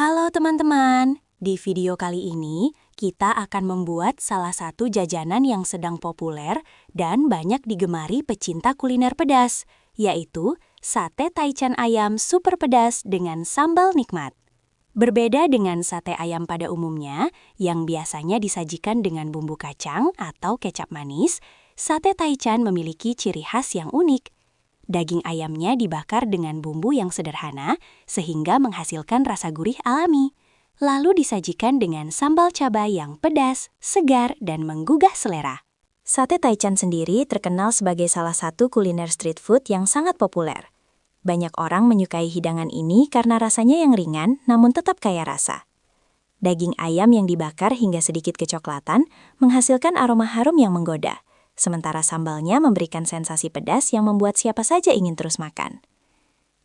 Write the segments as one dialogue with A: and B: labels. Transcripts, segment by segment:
A: Halo teman-teman, di video kali ini kita akan membuat salah satu jajanan yang sedang populer dan banyak digemari pecinta kuliner pedas, yaitu sate taichan ayam super pedas dengan sambal nikmat. Berbeda dengan sate ayam pada umumnya, yang biasanya disajikan dengan bumbu kacang atau kecap manis, sate taichan memiliki ciri khas yang unik. Daging ayamnya dibakar dengan bumbu yang sederhana sehingga menghasilkan rasa gurih alami. Lalu disajikan dengan sambal cabai yang pedas, segar, dan menggugah selera. Sate taichan sendiri terkenal sebagai salah satu kuliner street food yang sangat populer. Banyak orang menyukai hidangan ini karena rasanya yang ringan namun tetap kaya rasa. Daging ayam yang dibakar hingga sedikit kecoklatan menghasilkan aroma harum yang menggoda. Sementara sambalnya memberikan sensasi pedas yang membuat siapa saja ingin terus makan.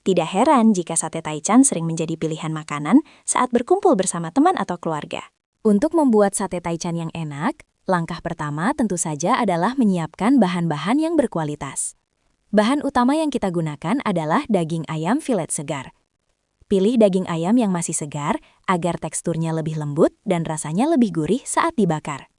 A: Tidak heran jika sate taichan sering menjadi pilihan makanan saat berkumpul bersama teman atau keluarga. Untuk membuat sate taichan yang enak, langkah pertama tentu saja adalah menyiapkan bahan-bahan yang berkualitas. Bahan utama yang kita gunakan adalah daging ayam filet segar. Pilih daging ayam yang masih segar agar teksturnya lebih lembut dan rasanya lebih gurih saat dibakar.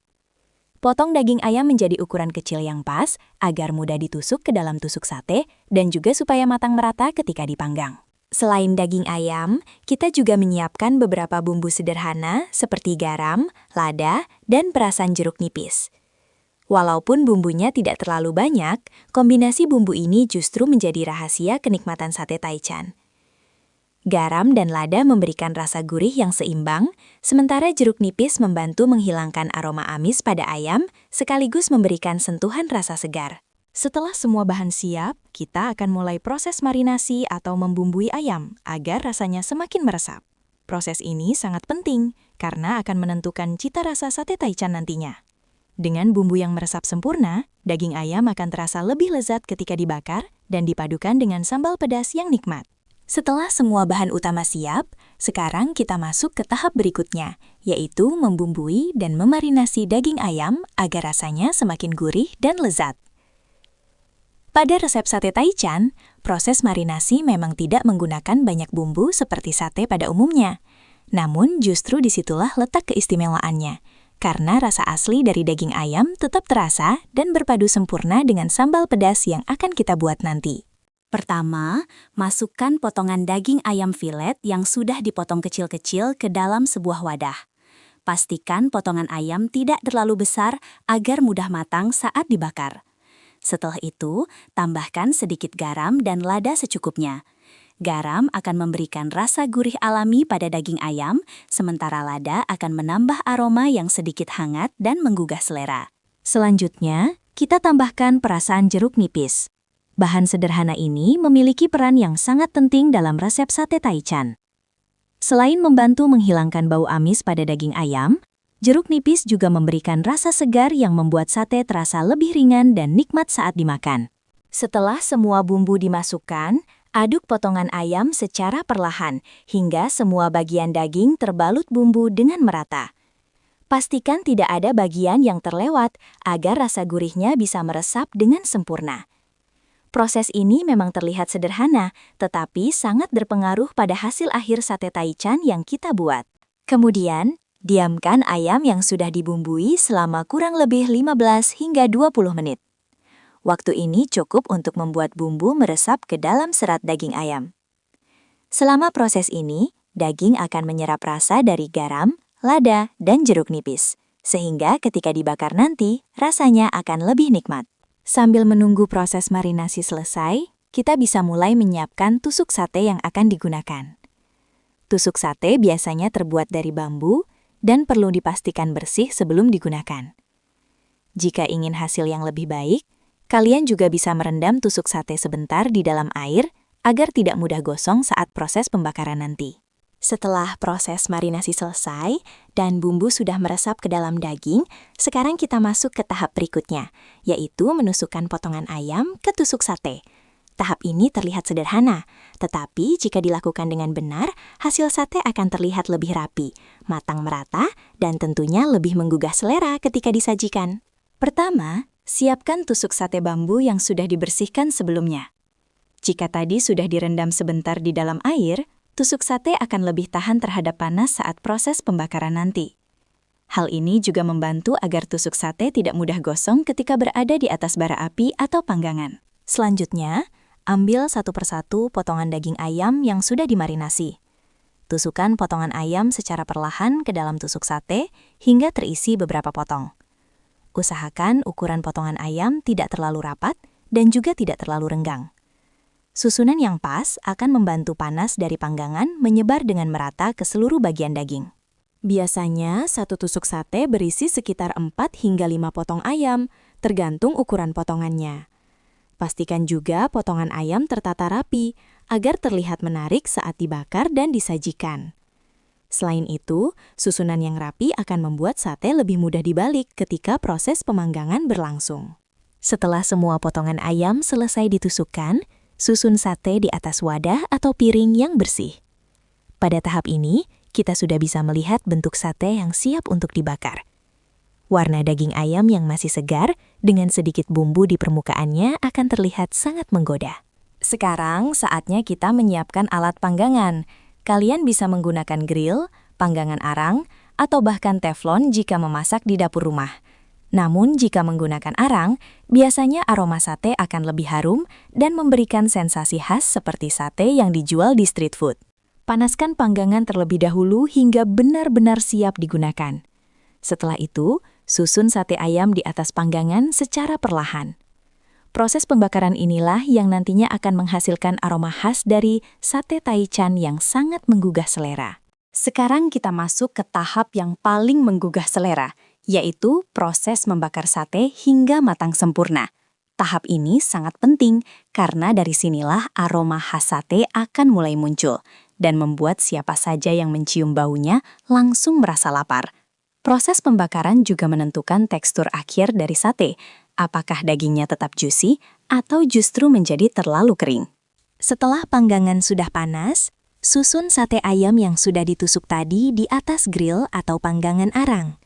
A: Potong daging ayam menjadi ukuran kecil yang pas agar mudah ditusuk ke dalam tusuk sate dan juga supaya matang merata ketika dipanggang. Selain daging ayam, kita juga menyiapkan beberapa bumbu sederhana seperti garam, lada, dan perasan jeruk nipis. Walaupun bumbunya tidak terlalu banyak, kombinasi bumbu ini justru menjadi rahasia kenikmatan sate taichan. Garam dan lada memberikan rasa gurih yang seimbang, sementara jeruk nipis membantu menghilangkan aroma amis pada ayam, sekaligus memberikan sentuhan rasa segar. Setelah semua bahan siap, kita akan mulai proses marinasi atau membumbui ayam agar rasanya semakin meresap. Proses ini sangat penting karena akan menentukan cita rasa sate taichan nantinya. Dengan bumbu yang meresap sempurna, daging ayam akan terasa lebih lezat ketika dibakar dan dipadukan dengan sambal pedas yang nikmat. Setelah semua bahan utama siap, sekarang kita masuk ke tahap berikutnya, yaitu membumbui dan memarinasi daging ayam agar rasanya semakin gurih dan lezat. Pada resep sate taichan, proses marinasi memang tidak menggunakan banyak bumbu seperti sate pada umumnya. Namun justru disitulah letak keistimewaannya, karena rasa asli dari daging ayam tetap terasa dan berpadu sempurna dengan sambal pedas yang akan kita buat nanti. Pertama, masukkan potongan daging ayam filet yang sudah dipotong kecil-kecil ke dalam sebuah wadah. Pastikan potongan ayam tidak terlalu besar agar mudah matang saat dibakar. Setelah itu, tambahkan sedikit garam dan lada secukupnya. Garam akan memberikan rasa gurih alami pada daging ayam, sementara lada akan menambah aroma yang sedikit hangat dan menggugah selera. Selanjutnya, kita tambahkan perasan jeruk nipis. Bahan sederhana ini memiliki peran yang sangat penting dalam resep sate taichan. Selain membantu menghilangkan bau amis pada daging ayam, jeruk nipis juga memberikan rasa segar yang membuat sate terasa lebih ringan dan nikmat saat dimakan. Setelah semua bumbu dimasukkan, aduk potongan ayam secara perlahan hingga semua bagian daging terbalut bumbu dengan merata. Pastikan tidak ada bagian yang terlewat agar rasa gurihnya bisa meresap dengan sempurna. Proses ini memang terlihat sederhana, tetapi sangat berpengaruh pada hasil akhir sate taichan yang kita buat. Kemudian, diamkan ayam yang sudah dibumbui selama kurang lebih 15 hingga 20 menit. Waktu ini cukup untuk membuat bumbu meresap ke dalam serat daging ayam. Selama proses ini, daging akan menyerap rasa dari garam, lada, dan jeruk nipis, sehingga ketika dibakar nanti, rasanya akan lebih nikmat. Sambil menunggu proses marinasi selesai, kita bisa mulai menyiapkan tusuk sate yang akan digunakan. Tusuk sate biasanya terbuat dari bambu dan perlu dipastikan bersih sebelum digunakan. Jika ingin hasil yang lebih baik, kalian juga bisa merendam tusuk sate sebentar di dalam air agar tidak mudah gosong saat proses pembakaran nanti. Setelah proses marinasi selesai dan bumbu sudah meresap ke dalam daging, sekarang kita masuk ke tahap berikutnya, yaitu menusukkan potongan ayam ke tusuk sate. Tahap ini terlihat sederhana, tetapi jika dilakukan dengan benar, hasil sate akan terlihat lebih rapi, matang merata, dan tentunya lebih menggugah selera ketika disajikan. Pertama, siapkan tusuk sate bambu yang sudah dibersihkan sebelumnya. Jika tadi sudah direndam sebentar di dalam air,
B: tusuk sate akan lebih tahan terhadap panas saat proses pembakaran nanti. Hal ini juga membantu agar tusuk sate tidak mudah gosong ketika berada di atas bara api atau panggangan. Selanjutnya, ambil satu persatu potongan daging ayam yang sudah dimarinasi. Tusukkan potongan ayam secara perlahan ke dalam tusuk sate hingga terisi beberapa potong. Usahakan ukuran potongan ayam tidak terlalu rapat dan juga tidak terlalu renggang. Susunan yang pas akan membantu panas dari panggangan menyebar dengan merata ke seluruh bagian daging. Biasanya, satu tusuk sate berisi sekitar 4 hingga 5 potong ayam, tergantung ukuran potongannya. Pastikan juga potongan ayam tertata rapi, agar terlihat menarik saat dibakar dan disajikan. Selain itu, susunan yang rapi akan membuat sate lebih mudah dibalik ketika proses pemanggangan berlangsung. Setelah semua potongan ayam selesai ditusukkan, susun sate di atas wadah atau piring yang bersih. Pada tahap ini, kita sudah bisa melihat bentuk sate yang siap untuk dibakar. Warna daging ayam yang masih segar dengan sedikit bumbu di permukaannya akan terlihat sangat menggoda. Sekarang saatnya kita menyiapkan alat panggangan. Kalian bisa menggunakan grill, panggangan arang, atau bahkan teflon jika memasak di dapur rumah. Namun jika menggunakan arang, biasanya aroma sate akan lebih harum dan memberikan sensasi khas seperti sate yang dijual di street food. Panaskan panggangan terlebih dahulu hingga benar-benar siap digunakan. Setelah itu, susun sate ayam di atas panggangan secara perlahan. Proses pembakaran inilah yang nantinya akan menghasilkan aroma khas dari sate taichan yang sangat menggugah selera. Sekarang kita masuk ke tahap yang paling menggugah selera, yaitu proses membakar sate hingga matang sempurna. Tahap ini sangat penting karena dari sinilah aroma khas sate akan mulai muncul dan membuat siapa saja yang mencium baunya langsung merasa lapar. Proses pembakaran juga menentukan tekstur akhir dari sate, apakah dagingnya tetap juicy atau justru menjadi terlalu kering. Setelah panggangan sudah panas, susun sate ayam yang sudah ditusuk tadi di atas grill atau panggangan arang.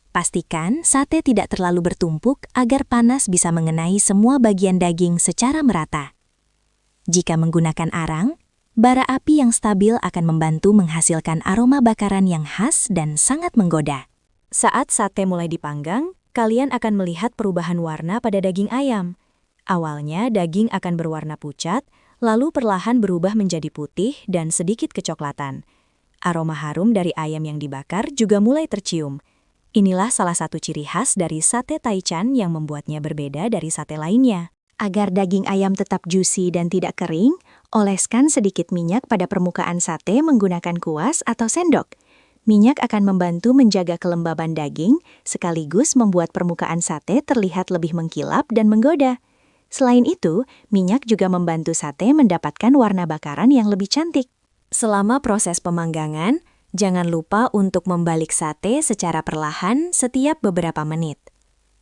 B: Pastikan sate tidak terlalu bertumpuk agar panas bisa mengenai semua bagian daging secara merata. Jika menggunakan arang, bara api yang stabil akan membantu menghasilkan aroma bakaran yang khas dan sangat menggoda. Saat sate mulai dipanggang, kalian akan melihat perubahan warna pada daging ayam. Awalnya daging akan berwarna pucat, lalu perlahan berubah menjadi putih dan sedikit kecoklatan. Aroma harum dari ayam yang dibakar juga mulai tercium. Inilah salah satu ciri khas dari sate taichan yang membuatnya berbeda dari sate lainnya. Agar daging ayam tetap juicy dan tidak kering, oleskan sedikit minyak pada permukaan sate menggunakan kuas atau sendok. Minyak akan membantu menjaga kelembaban daging, sekaligus membuat permukaan sate terlihat lebih mengkilap dan menggoda. Selain itu, minyak juga membantu sate mendapatkan warna bakaran yang lebih cantik. Selama proses pemanggangan, jangan lupa untuk membalik sate secara perlahan setiap beberapa menit.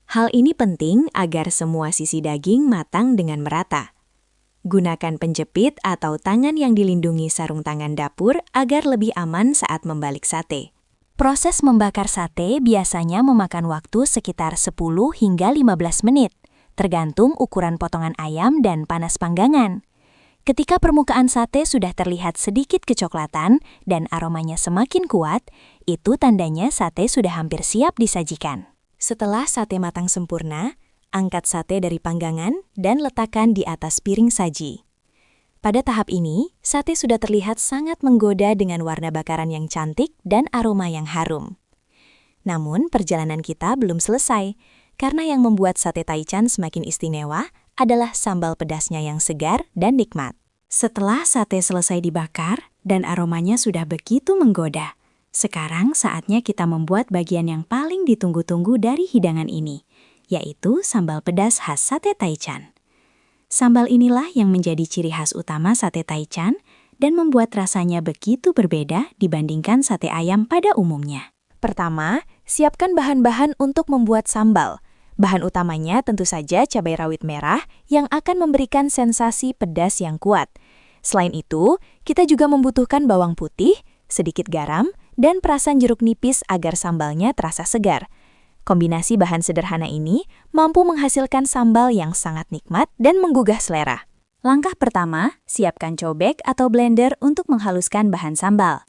B: Hal ini penting agar semua sisi daging matang dengan merata. Gunakan penjepit atau tangan yang dilindungi sarung tangan dapur agar lebih aman saat membalik sate. Proses membakar sate biasanya memakan waktu sekitar 10 hingga 15 menit, tergantung ukuran potongan ayam dan panas panggangan. Ketika permukaan sate sudah terlihat sedikit kecoklatan dan aromanya semakin kuat, itu tandanya sate sudah hampir siap disajikan. Setelah sate matang sempurna, angkat sate dari panggangan dan letakkan di atas piring saji. Pada tahap ini, sate sudah terlihat sangat menggoda dengan warna bakaran yang cantik dan aroma yang harum. Namun, perjalanan kita belum selesai, karena yang membuat sate taichan semakin istimewa adalah sambal pedasnya yang segar dan nikmat. Setelah sate selesai dibakar dan aromanya sudah begitu menggoda, sekarang saatnya kita membuat bagian yang paling ditunggu-tunggu dari hidangan ini, yaitu sambal pedas khas sate taichan. Sambal inilah yang menjadi ciri khas utama sate taichan dan membuat rasanya begitu berbeda dibandingkan sate ayam pada umumnya. Pertama, siapkan bahan-bahan untuk membuat sambal. Bahan utamanya tentu saja cabai rawit merah yang akan memberikan sensasi pedas yang kuat. Selain itu, kita juga membutuhkan bawang putih, sedikit garam, dan perasan jeruk nipis agar sambalnya terasa segar. Kombinasi bahan sederhana ini mampu menghasilkan sambal yang sangat nikmat dan menggugah selera. Langkah pertama, siapkan cobek atau blender untuk menghaluskan bahan sambal.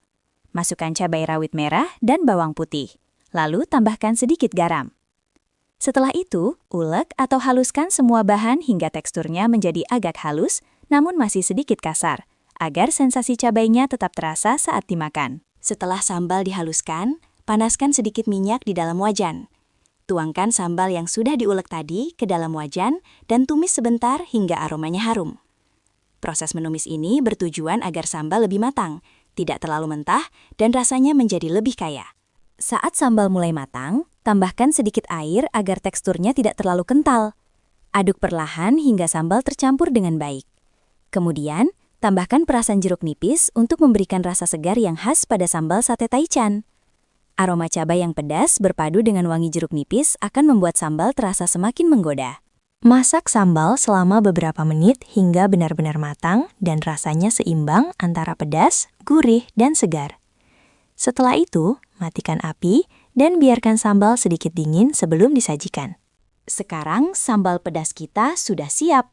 B: Masukkan cabai rawit merah dan bawang putih, lalu tambahkan sedikit garam. Setelah itu, ulek atau haluskan semua bahan hingga teksturnya menjadi agak halus, namun masih sedikit kasar, agar sensasi cabainya tetap terasa saat dimakan.
A: Setelah sambal dihaluskan, panaskan sedikit minyak di dalam wajan. Tuangkan sambal yang sudah diulek tadi ke dalam wajan dan tumis sebentar hingga aromanya harum. Proses menumis ini bertujuan agar sambal lebih matang, tidak terlalu mentah, dan rasanya menjadi lebih kaya.
B: Saat sambal mulai matang, tambahkan sedikit air agar teksturnya tidak terlalu kental. Aduk perlahan hingga sambal tercampur dengan baik. Kemudian, tambahkan perasan jeruk nipis untuk memberikan rasa segar yang khas pada sambal sate taichan. Aroma cabai yang pedas berpadu dengan wangi jeruk nipis akan membuat sambal terasa semakin menggoda. Masak sambal selama beberapa menit hingga benar-benar matang dan rasanya seimbang antara pedas, gurih, dan segar. Setelah itu, matikan api dan biarkan sambal sedikit dingin sebelum disajikan. Sekarang sambal pedas kita sudah siap.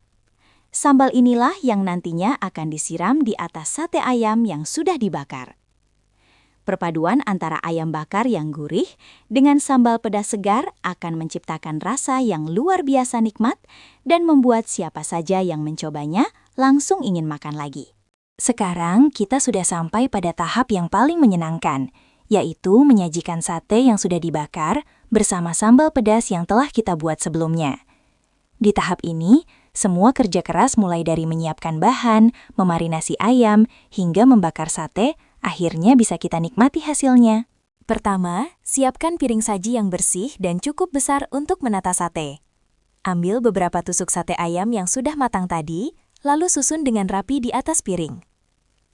B: Sambal inilah yang nantinya akan disiram di atas sate ayam yang sudah dibakar. Perpaduan antara ayam bakar yang gurih dengan sambal pedas segar akan menciptakan rasa yang luar biasa nikmat dan membuat siapa saja yang mencobanya langsung ingin makan lagi. Sekarang kita sudah sampai pada tahap yang paling menyenangkan, yaitu menyajikan sate yang sudah dibakar bersama sambal pedas yang telah kita buat sebelumnya. Di tahap ini, semua kerja keras mulai dari menyiapkan bahan, memarinasi ayam, hingga membakar sate, akhirnya bisa kita nikmati hasilnya. Pertama, siapkan piring saji yang bersih dan cukup besar untuk menata sate. Ambil beberapa tusuk sate ayam yang sudah matang tadi, lalu susun dengan rapi di atas piring.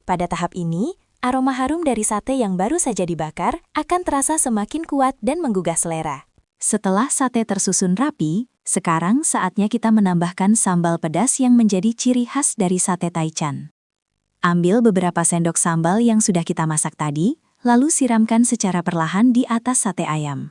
B: Pada tahap ini, aroma harum dari sate yang baru saja dibakar akan terasa semakin kuat dan menggugah selera. Setelah sate tersusun rapi, sekarang saatnya kita menambahkan sambal pedas yang menjadi ciri khas dari sate taichan. Ambil beberapa sendok sambal yang sudah kita masak tadi, lalu siramkan secara perlahan di atas sate ayam.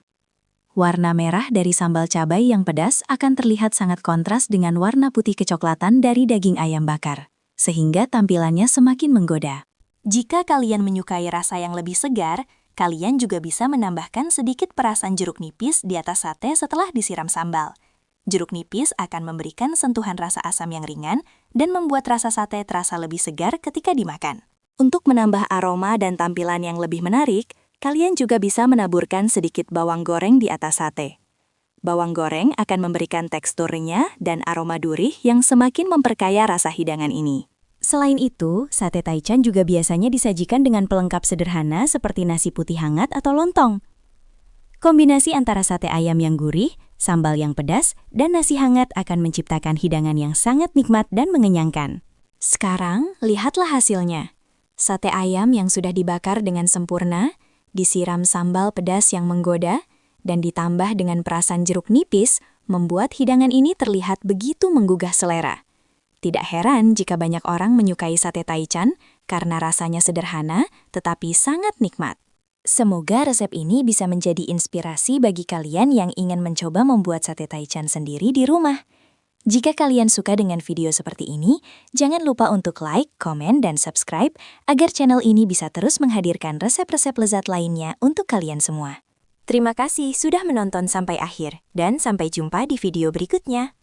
B: Warna merah dari sambal cabai yang pedas akan terlihat sangat kontras dengan warna putih kecoklatan dari daging ayam bakar, sehingga tampilannya semakin menggoda. Jika kalian menyukai rasa yang lebih segar, kalian juga bisa menambahkan sedikit perasan jeruk nipis di atas sate setelah disiram sambal. Jeruk nipis akan memberikan sentuhan rasa asam yang ringan dan membuat rasa sate terasa lebih segar ketika dimakan. Untuk menambah aroma dan tampilan yang lebih menarik, kalian juga bisa menaburkan sedikit bawang goreng di atas sate. Bawang goreng akan memberikan teksturnya dan aroma gurih yang semakin memperkaya rasa hidangan ini. Selain itu, sate taichan juga biasanya disajikan dengan pelengkap sederhana seperti nasi putih hangat atau lontong. Kombinasi antara sate ayam yang gurih, sambal yang pedas, dan nasi hangat akan menciptakan hidangan yang sangat nikmat dan mengenyangkan. Sekarang, lihatlah hasilnya. Sate ayam yang sudah dibakar dengan sempurna, disiram sambal pedas yang menggoda, dan ditambah dengan perasan jeruk nipis, membuat hidangan ini terlihat begitu menggugah selera. Tidak heran jika banyak orang menyukai sate taichan karena rasanya sederhana tetapi sangat nikmat. Semoga resep ini bisa menjadi inspirasi bagi kalian yang ingin mencoba membuat sate taichan sendiri di rumah. Jika kalian suka dengan video seperti ini, jangan lupa untuk like, komen, dan subscribe agar channel ini bisa terus menghadirkan resep-resep lezat lainnya untuk kalian semua. Terima kasih sudah menonton sampai akhir, dan sampai jumpa di video berikutnya.